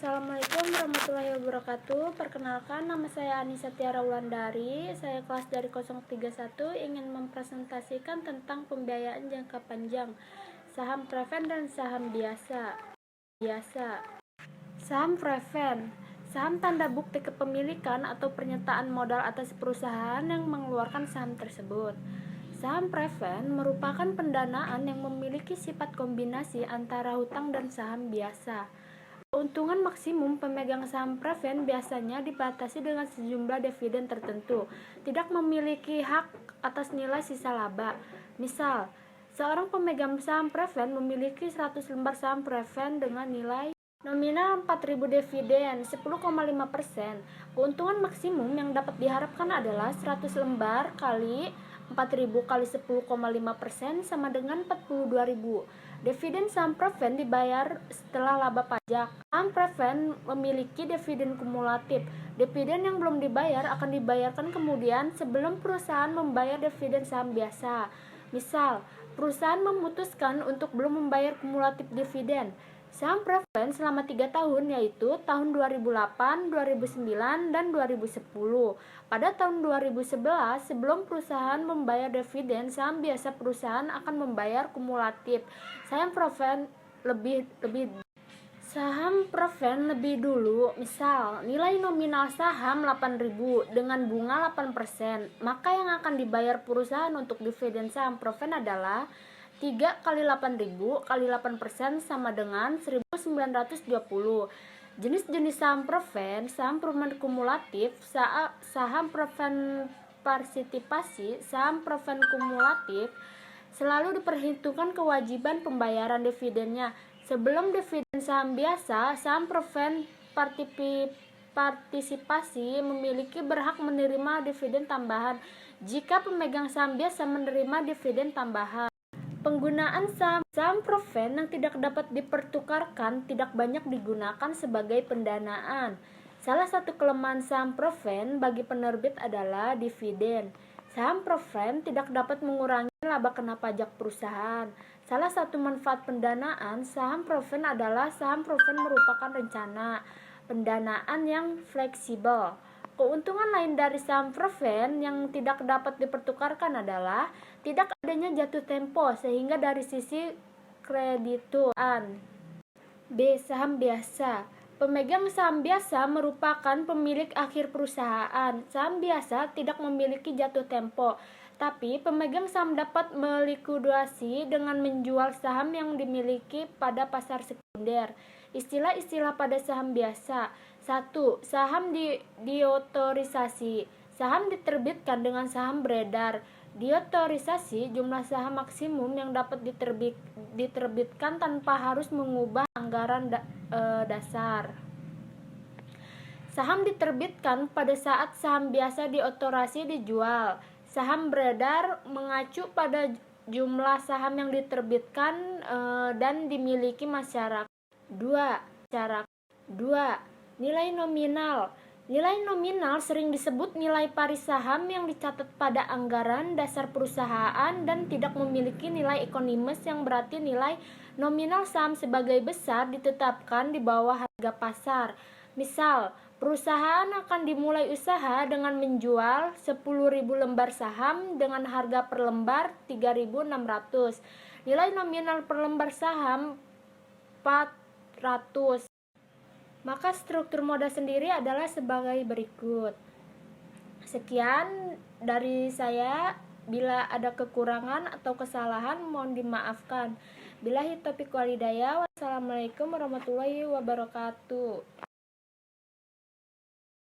Assalamualaikum warahmatullahi wabarakatuh. Perkenalkan, nama saya Anissa Tiara Wulandari. Saya kelas dari 031 ingin mempresentasikan tentang pembiayaan jangka panjang, saham preferred dan saham biasa. Saham preferred, saham tanda bukti kepemilikan atau pernyataan modal atas perusahaan yang mengeluarkan saham tersebut. Saham preferred merupakan pendanaan yang memiliki sifat kombinasi antara hutang dan saham biasa. Keuntungan maksimum pemegang saham preferred biasanya dibatasi dengan sejumlah dividen tertentu, tidak memiliki hak atas nilai sisa laba. Misal, seorang pemegang saham preferred memiliki 100 lembar saham preferred dengan nilai nominal 4.000 dividen 10,5%. Keuntungan maksimum yang dapat diharapkan adalah 100 lembar kali 4.000 kali 10,5% sama dengan 42.000. Dividen saham preferred dibayar setelah laba pajak. Saham preferred memiliki dividen kumulatif. Dividen yang belum dibayar akan dibayarkan kemudian sebelum perusahaan membayar dividen saham biasa. Misal, perusahaan memutuskan untuk belum membayar kumulatif dividen saham preferred selama 3 tahun, yaitu tahun 2008, 2009, dan 2010. Pada tahun 2011, sebelum perusahaan membayar dividen saham biasa, perusahaan akan membayar kumulatif saham preferred lebih dulu. Misal, nilai nominal saham 8.000 dengan bunga 8%, maka yang akan dibayar perusahaan untuk dividen saham preferred adalah 3 kali 8.000 kali 8% sama dengan 1.920. Jenis-jenis saham preferred, saham preferred kumulatif, saham preferred partisipasi, saham preferred kumulatif, selalu diperhitungkan kewajiban pembayaran dividennya. Sebelum dividen saham biasa, saham preferred partisipasi memiliki berhak menerima dividen tambahan jika pemegang saham biasa menerima dividen tambahan. Penggunaan saham preferred yang tidak dapat dipertukarkan tidak banyak digunakan sebagai pendanaan. Salah satu kelemahan saham preferred bagi penerbit adalah dividen. Saham preferred tidak dapat mengurangi laba kena pajak perusahaan. Salah satu manfaat pendanaan saham preferred adalah saham preferred merupakan rencana pendanaan yang fleksibel. Keuntungan lain dari saham preferred yang tidak dapat dipertukarkan adalah tidak adanya jatuh tempo sehingga dari sisi kreditoran. B. Saham biasa. Pemegang saham biasa merupakan pemilik akhir perusahaan. Saham biasa tidak memiliki jatuh tempo, tapi pemegang saham dapat melikuidasi dengan menjual saham yang dimiliki pada pasar sekunder. Istilah-istilah pada saham biasa. 1. Saham diotorisasi. Saham diterbitkan dengan saham beredar. Diotorisasi jumlah saham maksimum yang dapat diterbitkan tanpa harus mengubah anggaran dasar. Saham diterbitkan pada saat saham biasa diotorisasi dijual. Saham beredar mengacu pada jumlah saham yang diterbitkan dan dimiliki masyarakat. 2. Nilai nominal. Nilai nominal sering disebut nilai pari saham yang dicatat pada anggaran dasar perusahaan dan tidak memiliki nilai ekonomis, yang berarti nilai nominal saham sebagai besar ditetapkan di bawah harga pasar. Misal, perusahaan akan dimulai usaha dengan menjual 10.000 lembar saham dengan harga per lembar 3.600. Nilai nominal per lembar saham 400. Maka struktur modal sendiri adalah sebagai berikut. Sekian dari saya. Bila ada kekurangan atau kesalahan mohon dimaafkan. Billahi taufiq wal hidayah. Wassalamualaikum warahmatullahi wabarakatuh.